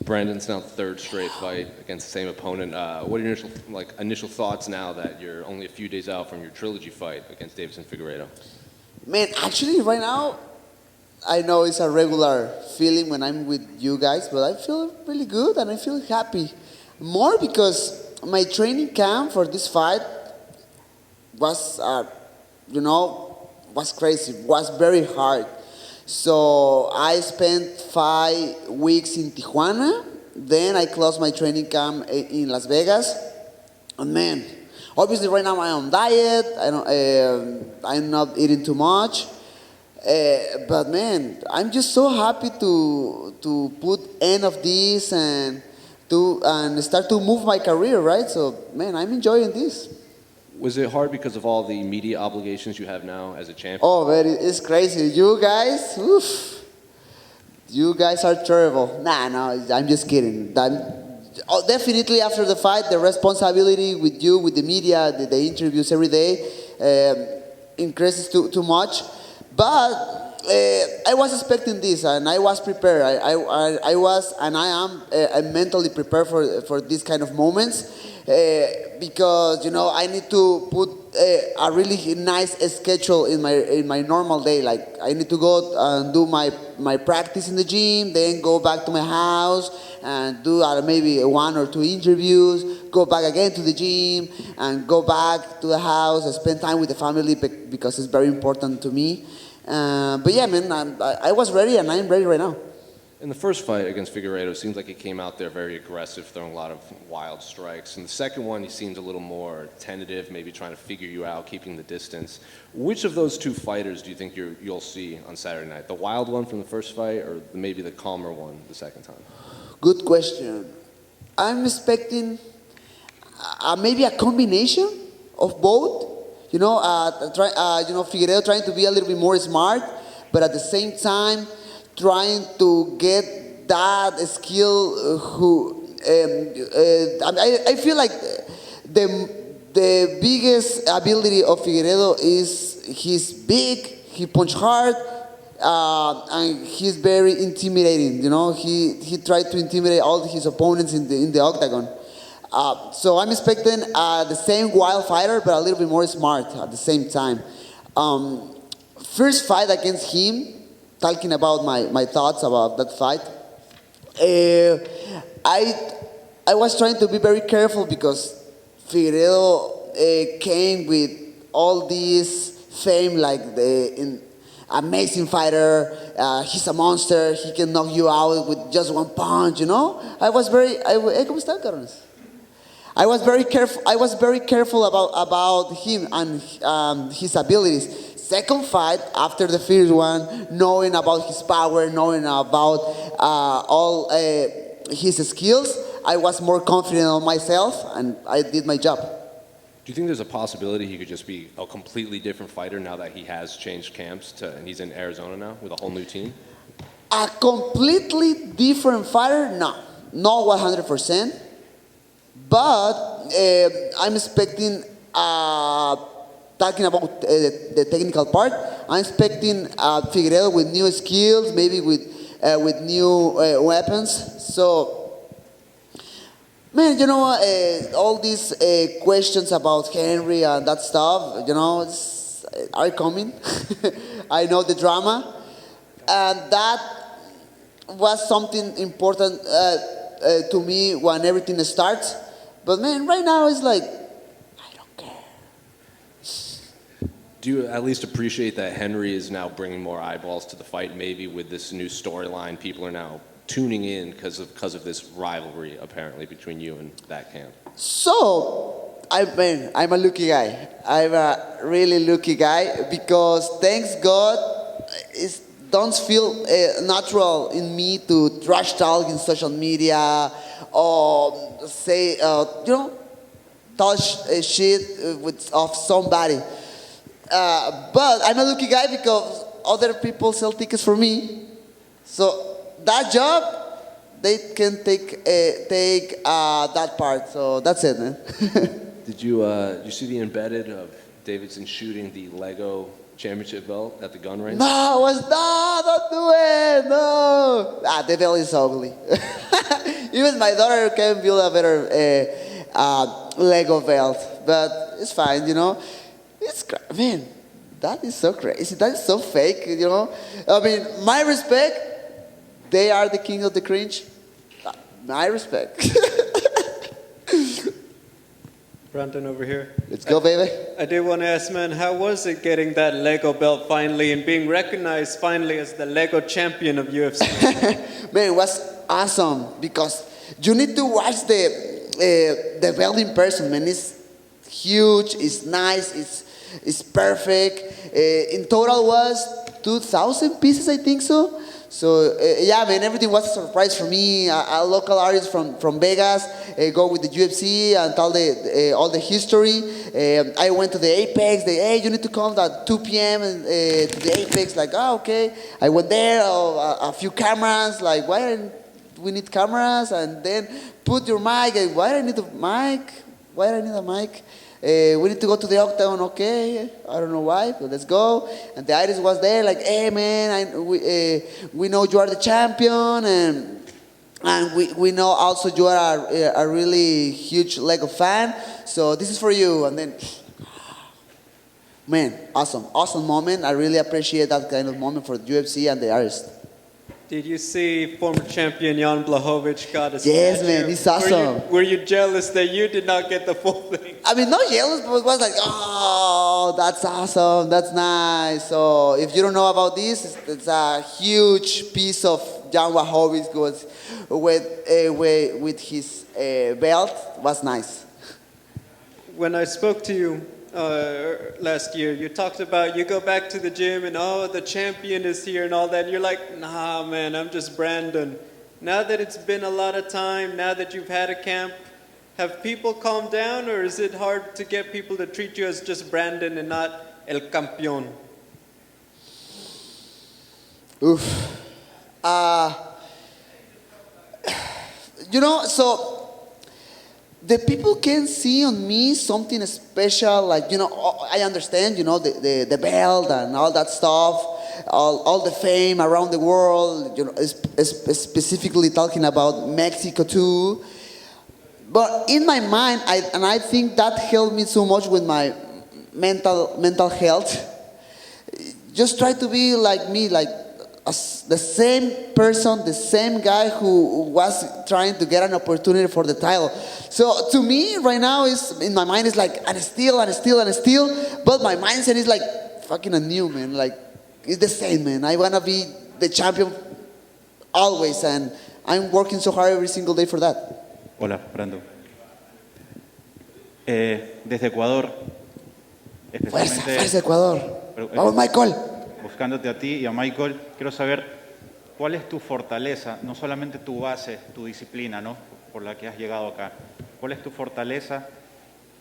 Brandon's now third straight fight against the same opponent. What are your initial thoughts now that you're only a few days out from your trilogy fight against Deiveson Figueiredo? Man, actually, right now, I know it's a regular feeling when I'm with you guys, but I feel really good and I feel happy. More because my training camp for this fight was, was crazy, was very hard. So I spent 5 weeks in Tijuana. Then I closed my training camp in Las Vegas. And man, obviously right now I'm on diet. I'm not eating too much. But man, I'm just so happy to put end of this and start to move my career, right? So man, I'm enjoying this. Was it hard because of all the media obligations you have now as a champion? Oh, it's crazy. You guys, oof. You guys are terrible. No, I'm just kidding. Definitely after the fight, the responsibility with you, with the media, the interviews every day increases too much. But I was expecting this, and I was prepared. I was, and I am mentally prepared for these kind of moments. Because I need to put a really nice schedule in my normal day. Like I need to go and do my practice in the gym, then go back to my house and do maybe 1 or 2 interviews. Go back again to the gym and go back to the house and spend time with the family because it's very important to me. But yeah, man, I was ready and I'm ready right now. In the first fight against Figueiredo, it seems like he came out there very aggressive, throwing a lot of wild strikes. In the second one, he seems a little more tentative, maybe trying to figure you out, keeping the distance. Which of those 2 fighters do you think you'll see on Saturday night? The wild one from the first fight or maybe the calmer one the second time? Good question. I'm expecting maybe a combination of both. Figueiredo trying to be a little bit more smart, but at the same time, trying to get that skill. I feel like the biggest ability of Figueiredo is he's big, he punch hard, and he's very intimidating. He tried to intimidate all his opponents in the octagon. So I'm expecting the same wild fighter, but a little bit more smart at the same time. First fight against him. Talking about my thoughts about that fight, I was trying to be very careful because Figueiredo came with all this fame, like the amazing fighter. He's a monster. He can knock you out with just 1 punch. I was very. ¿Cómo están, cabrones? I was very careful about him and his abilities. Second fight, after the first one, knowing about his power, knowing about all his skills, I was more confident on myself, and I did my job. Do you think there's a possibility he could just be a completely different fighter now that he has changed camps and he's in Arizona now with a whole new team? A completely different fighter? No, not 100%. But I'm expecting. Talking about the technical part, I'm expecting Figueiredo with new skills, maybe with new weapons. So, man, all these questions about Henry and that stuff, are coming. I know the drama, and that was something important to me when everything starts. But man, right now it's like, do you at least appreciate that Henry is now bringing more eyeballs to the fight, maybe with this new storyline? People are now tuning in because of this rivalry, apparently, between you and that camp. So, I'm a lucky guy. I'm a really lucky guy because, thanks God, it don't feel natural in me to trash talk in social media or say, touch shit of somebody. But I'm a lucky guy because other people sell tickets for me. So that job, they can take that part. So that's it, man. Did you see the embedded of Deiveson shooting the Lego championship belt at the gun range? No, don't do it. No. The belt is ugly. Even my daughter can build a better Lego belt, but it's fine, you know. Man, that is so crazy. That is so fake, you know. I mean, my respect. They are the king of the cringe. My respect. Brandon over here. Let's go, baby. I did want to ask, man, how was it getting that Lego belt finally and being recognized finally as the Lego champion of UFC? Man, it was awesome because you need to watch the belt in person, man. It's huge, it's nice, it's perfect. In total was 2,000 pieces, I think so. So yeah, man, everything was a surprise for me. A local artist from Vegas go with the UFC and tell all the history. I went to the Apex. Hey, you need to come at 2 p.m. To the Apex. Like, oh, okay. I went there. A few cameras. Like, why do we need cameras? And then put your mic. Why do I need a mic? Why do I need a mic? We need to go to the octagon. Okay, I don't know why, but let's go. And the artist was there, like, hey man, we know you are the champion, and we know also you are a really huge Lego fan. So this is for you. And then, man, awesome moment. I really appreciate that kind of moment for the UFC and the artist. Did you see former champion Jan Blachowicz got a Yes, statue? man, he's awesome. Were you jealous that you did not get the full thing? I mean, not jealous, but it was like, oh, that's awesome, that's nice. So if you don't know about this, it's a huge piece of Jan Blachowicz goes with his belt. Was nice. When I spoke to you last year, you talked about you go back to the gym and the champion is here and all that. And you're like, nah, man, I'm just Brandon. Now that it's been a lot of time, now that you've had a camp, have people calmed down, or is it hard to get people to treat you as just Brandon and not El Campeón? Oof. You know, so the people can see on me something special, like, you know, I understand, you know, the belt and all that stuff, all the fame around the world, you know, specifically talking about Mexico too. But in my mind, I think that helped me so much with my mental health. Just try to be like me, like the same person, the same guy who was trying to get an opportunity for the title. So to me, right now, is in my mind is like, and still, but my mindset is like, fucking anew, man. Like, it's the same, man. I want to be the champion always, and I'm working so hard every single day for that. Hola, Brando. Desde Ecuador, especialmente Fuerza, Ecuador. Vamos, Michael. buscándote a ti y a Michael, quiero saber cuál es tu fortaleza, no solamente tu base, tu disciplina, ¿no? Por la que has llegado acá. ¿Cuál es tu fortaleza?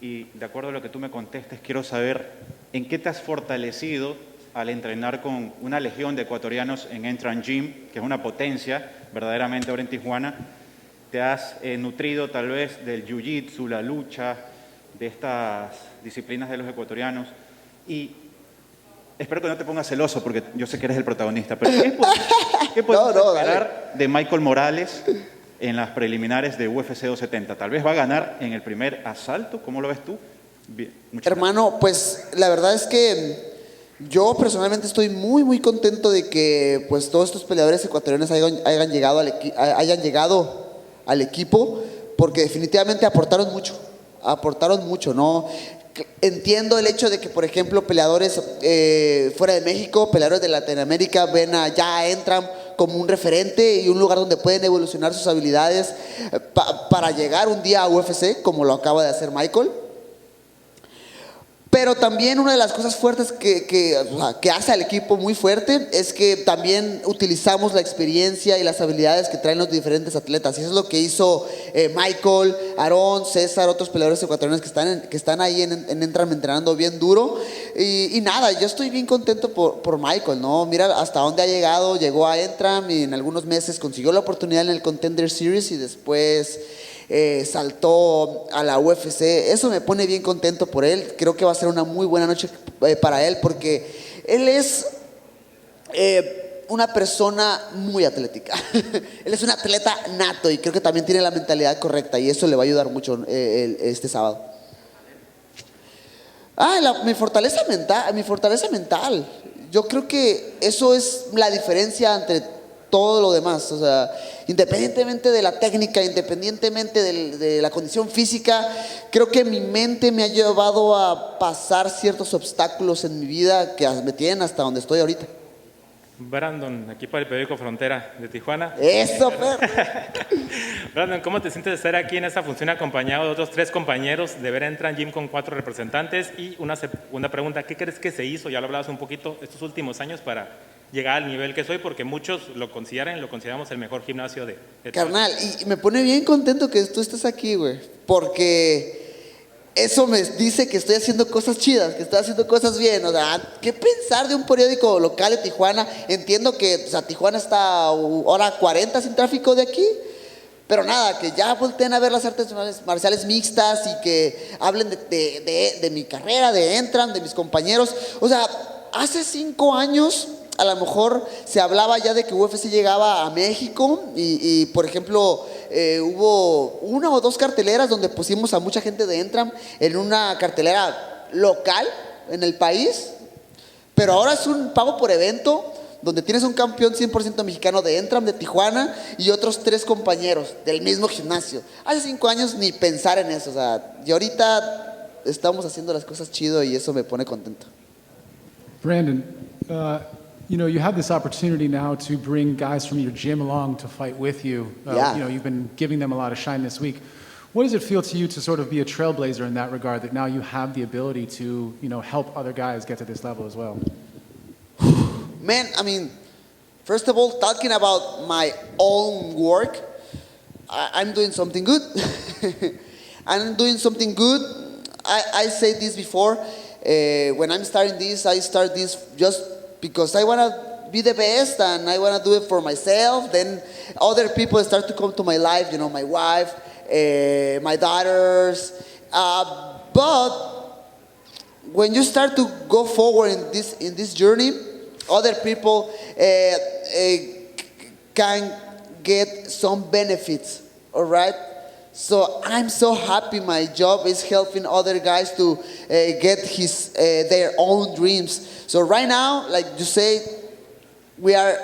Y de acuerdo a lo que tú me contestes, quiero saber en qué te has fortalecido al entrenar con una legión de ecuatorianos en Entran Gym, que es una potencia verdaderamente ahora en Tijuana. Te has nutrido tal vez del jiu-jitsu, la lucha, de estas disciplinas de los ecuatorianos. Y espero que no te pongas celoso, porque yo sé que eres el protagonista, pero ¿qué podemos esperar de Michael Morales en las preliminares de UFC 270? Tal vez va a ganar en el primer asalto. ¿Cómo lo ves tú? Bien, hermano, pues la verdad es que yo personalmente estoy muy contento de que pues todos estos peleadores ecuatorianos hayan llegado al equipo, porque definitivamente aportaron mucho, ¿no? Entiendo el hecho de que, por ejemplo, peleadores fuera de México, peleadores de Latinoamérica ya entran como un referente y un lugar donde pueden evolucionar sus habilidades para llegar un día a UFC, como lo acaba de hacer Michael. Pero también una de las cosas fuertes que hace al equipo muy fuerte es que también utilizamos la experiencia y las habilidades que traen los diferentes atletas. Y eso es lo que hizo Michael, Aarón, César, otros peleadores ecuatorianos que están ahí en Entram entrenando bien duro. Y nada, yo estoy bien contento por Michael, ¿no? Mira hasta dónde ha llegado. Llegó a Entram y en algunos meses consiguió la oportunidad en el Contender Series y después saltó a la UFC. Eso me pone bien contento por él. Creo que va a ser una muy buena noche para él, porque él es una persona muy atlética. Él es un atleta nato y creo que también tiene la mentalidad correcta y eso le va a ayudar mucho este sábado. Mi fortaleza mental. Yo creo que eso es la diferencia entre todo lo demás. O sea, independientemente de la técnica, independientemente de la condición física, creo que mi mente me ha llevado a pasar ciertos obstáculos en mi vida que me tienen hasta donde estoy ahorita. Brandon, aquí para el periódico Frontera de Tijuana. Eso, perro. Brandon, ¿cómo te sientes de estar aquí en esta función acompañado de otros 3 compañeros, de ver Entran Gym con 4 representantes? Y una segunda pregunta, ¿qué crees que se hizo, ya lo hablabas un poquito, estos últimos años para llegar al nivel que soy? Porque muchos lo consideramos el mejor gimnasio de Carnal, y me pone bien contento que tú estés aquí, güey, porque eso me dice que estoy haciendo cosas chidas, que estoy haciendo cosas bien. O sea, ¿qué pensar de un periódico local de Tijuana? Entiendo que, o sea, Tijuana está a hora 40 sin tráfico de aquí, pero nada, que ya volteen a ver las artes marciales mixtas y que hablen de mi carrera, de Entran, de mis compañeros. O sea, hace 5 años a lo mejor se hablaba ya de que UFC llegaba a México y por ejemplo, hubo 1 o 2 carteleras donde pusimos a mucha gente de Entram en una cartelera local en el país, pero ahora es un pago por evento donde tienes un campeón 100% mexicano de Entram de Tijuana y otros 3 compañeros del mismo gimnasio. Hace 5 años ni pensar en eso, o sea, y ahorita estamos haciendo las cosas chido y eso me pone contento. Brandon, you have this opportunity now to bring guys from your gym along to fight with you. Yeah. You've been giving them a lot of shine this week. What does it feel to you to sort of be a trailblazer in that regard, that now you have the ability to, help other guys get to this level as well? Man, I mean, first of all, talking about my own work, I'm doing something good. I'm doing something good. I said this before. When I'm starting this, I start this just because I want to be the best and I want to do it for myself. Then other people start to come to my life, my wife, my daughters. But when you start to go forward in this journey, other people can get some benefits, all right? So I'm so happy my job is helping other guys to get their own dreams. So right now, like you say, we are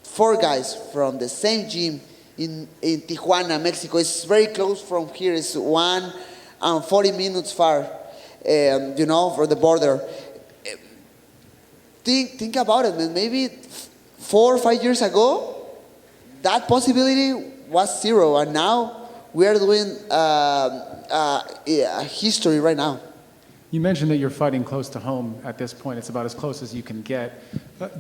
4 guys from the same gym in Tijuana, Mexico. It's very close from here. It's 1 and 40 minutes far, for the border. Think about it, man. Maybe 4 or 5 years ago, that possibility was 0, and now we are doing a history right now. You mentioned that you're fighting close to home at this point. It's about as close as you can get.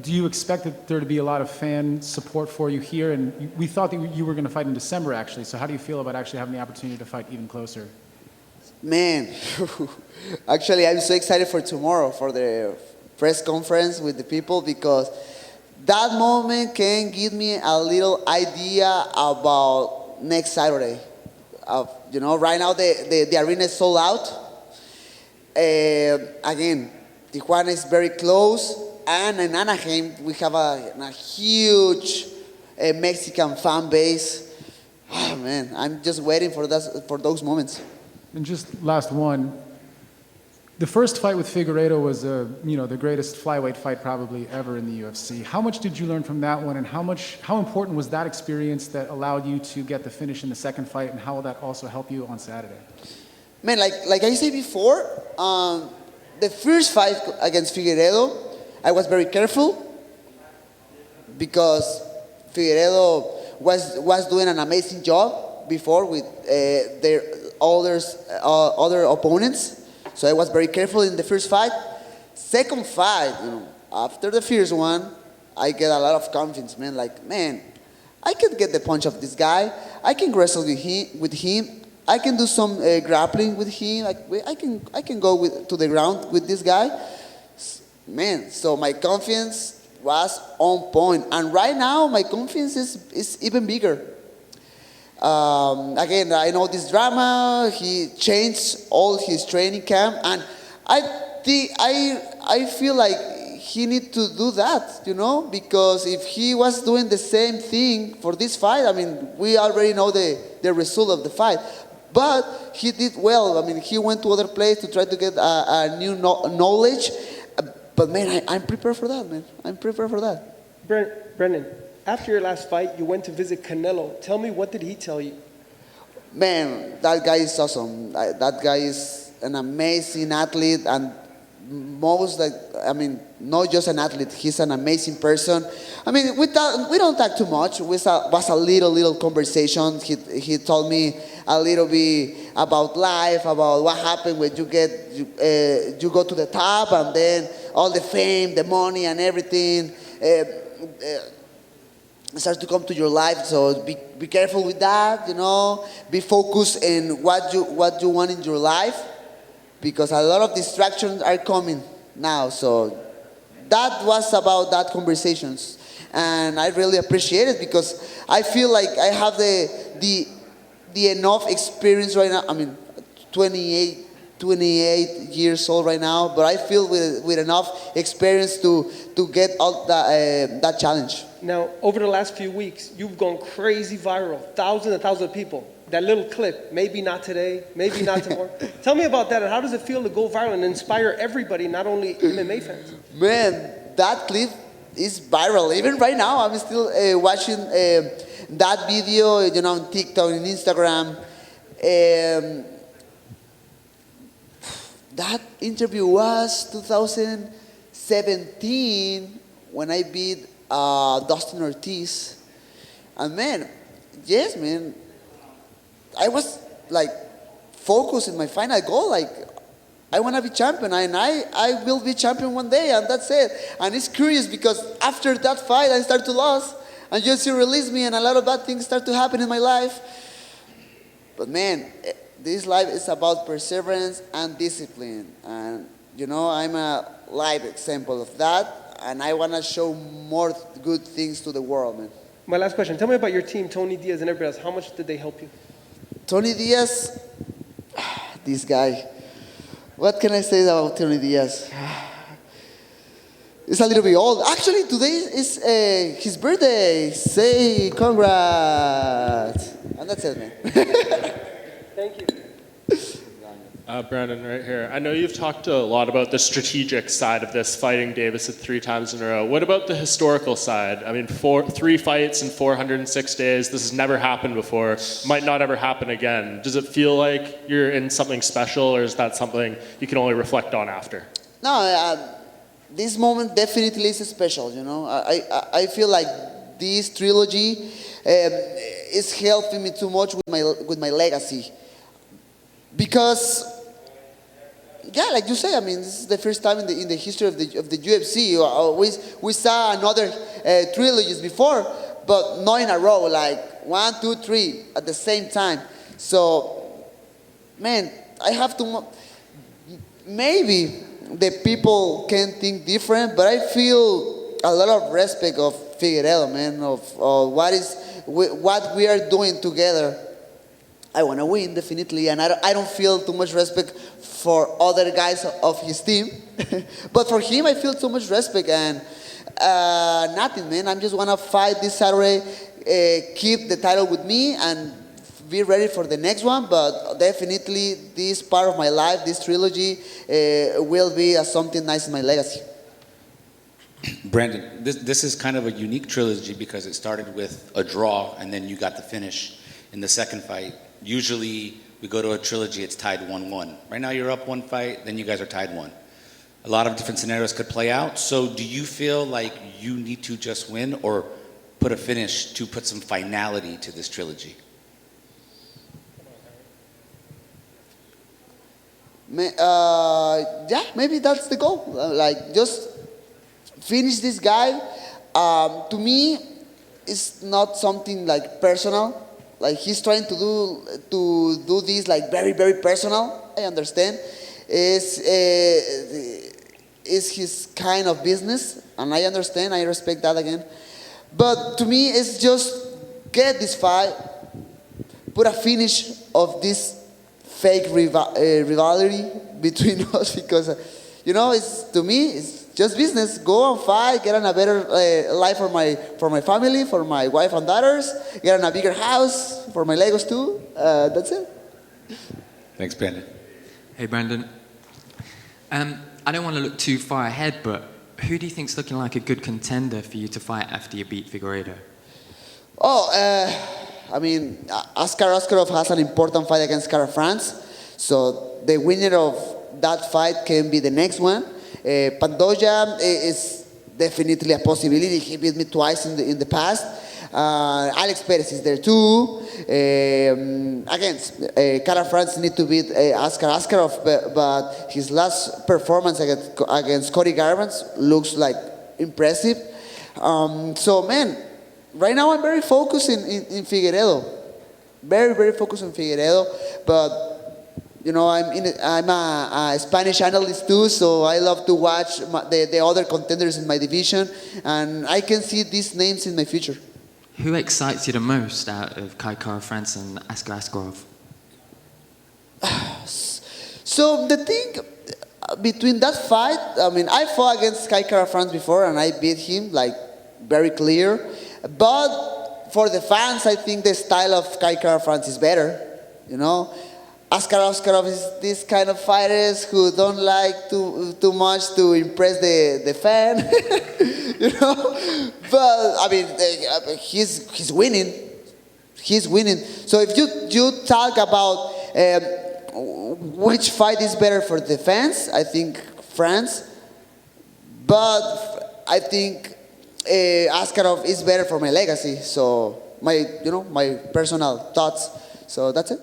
Do you expect that there to be a lot of fan support for you here? And we thought that you were going to fight in December, actually. So how do you feel about actually having the opportunity to fight even closer? Man, actually, I'm so excited for tomorrow, for the press conference with the people, because that moment can give me a little idea about next Saturday. Right now the arena is sold out. Again, Tijuana is very close, and in Anaheim we have a huge Mexican fan base. Oh man, I'm just waiting for those moments. And just last one. The first fight with Figueiredo was the greatest flyweight fight probably ever in the UFC. How much did you learn from that one, and how important was that experience that allowed you to get the finish in the second fight, and how will that also help you on Saturday? Man, like I said before, the first fight against Figueiredo, I was very careful because Figueiredo was doing an amazing job before with their other opponents. So I was very careful in the first fight. Second fight, after the first one, I get a lot of confidence, man. Like, man, I can get the punch of this guy. I can wrestle with him. I can do some grappling with him. I can go to the ground with this guy. Man, so my confidence was on point. And right now, my confidence is even bigger. Again, I know this drama. He changed all his training camp, and I feel like he need to do that, because if he was doing the same thing for this fight, I mean, we already know the result of the fight. But he did well. I mean, he went to other place to try to get a new knowledge. But man, I'm prepared for that, man. I'm prepared for that. Brandon, after your last fight, you went to visit Canelo. Tell me, what did he tell you? Man, that guy is awesome. That guy is an amazing athlete, and not just an athlete, he's an amazing person. I mean, we don't talk too much. It was a little conversation. He told me a little bit about life, about what happened when you go to the top, and then all the fame, the money, and everything starts to come to your life. So be careful with that. Be focused in what you want in your life, because a lot of distractions are coming now. So that was about that conversations, and I really appreciate it, because I feel like I have the enough experience right now. I mean, 28 years old right now, but I feel with enough experience to get all that challenge. Now, over the last few weeks, you've gone crazy viral. Thousands and thousands of people. That little clip, maybe not today, maybe not tomorrow. Tell me about that, and how does it feel to go viral and inspire everybody, not only MMA fans? Man, that clip is viral. Even right now, I'm still watching that video, on TikTok and Instagram. That interview was 2017 when I beat Dustin Ortiz. And man, yes, man, I was like focused in my final goal. Like, I want to be champion, and I will be champion one day, and that's it. And it's curious because after that fight, I start to lose, and UFC released me, and a lot of bad things start to happen in my life. But man, this life is about perseverance and discipline. And, I'm a live example of that, and I want to show more good things to the world, man. My last question, tell me about your team, Tony Diaz and everybody else. How much did they help you? Tony Diaz, this guy. What can I say about Tony Diaz? It's a little bit old. Actually, today is his birthday. Say congrats. And that's it, man. Thank you. Brandon, right here. I know you've talked a lot about the strategic side of this, fighting Deiveson 3 times in a row. What about the historical side? I mean, 3 fights in 406 days. This has never happened before. Might not ever happen again. Does it feel like you're in something special, or is that something you can only reflect on after? No, this moment definitely is special. I feel like this trilogy is helping me too much with my legacy. Because, yeah, like you say, I mean, this is the first time in the history of the UFC. We saw another trilogies before, but not in a row, like 1, 2, 3 at the same time. So, man, I have to. Maybe the people can think different, but I feel a lot of respect of Figueiredo, man, of what we are doing together. I want to win, definitely, and I don't feel too much respect for other guys of his team. But for him, I feel so much respect, and nothing, man. I just want to fight this Saturday, keep the title with me, and be ready for the next one. But definitely, this part of my life, this trilogy, will be something nice in my legacy. Brandon, this is kind of a unique trilogy because it started with a draw, and then you got the finish in the second fight. Usually, we go to a trilogy, it's tied 1-1. Right now, you're up 1 fight, then you guys are tied 1. A lot of different scenarios could play out. So do you feel like you need to just win or put a finish to put some finality to this trilogy? Yeah, maybe that's the goal. Like, just finish this guy. To me, it's not something like personal. Like, he's trying to do this like very, very personal. I understand. It's his kind of business, and I understand. I respect that again. But to me, it's just get this fight, put a finish of this fake rivalry between us, because it's, to me, it's just business. Go and fight, get on a better life for my family, for my wife and daughters, get on a bigger house for my Legos too. That's it. Thanks, Brandon. Hey, Brandon. I don't want to look too far ahead, but who do you think's looking like a good contender for you to fight after you beat Figueiredo? I mean, Askar Askarov has an important fight against Cara France, so the winner of that fight can be the next one. Pantoja is definitely a possibility. He beat me twice in the past. Alex Perez is there too. Again, Cara France need to beat Askar Askarov, but his last performance against Cody Garbrandt looks like impressive. So man, right now I'm very focused in Figueiredo. Very, very focused on Figueiredo, but you know, I'm a Spanish analyst too, so I love to watch the other contenders in my division, and I can see these names in my future. Who excites you the most out of Kai Kara France and Askar Askarov? So the thing between that fight, I mean, I fought against Kai Kara France before, and I beat him like very clear. But for the fans, I think the style of Kai Kara France is better. You know, Askar Askarov is this kind of fighters who don't like too much to impress the fan, you know. But I mean, he's winning. He's winning. So if you talk about which fight is better for the fans, I think France. But I think Askarov is better for my legacy. So my personal thoughts. So that's it.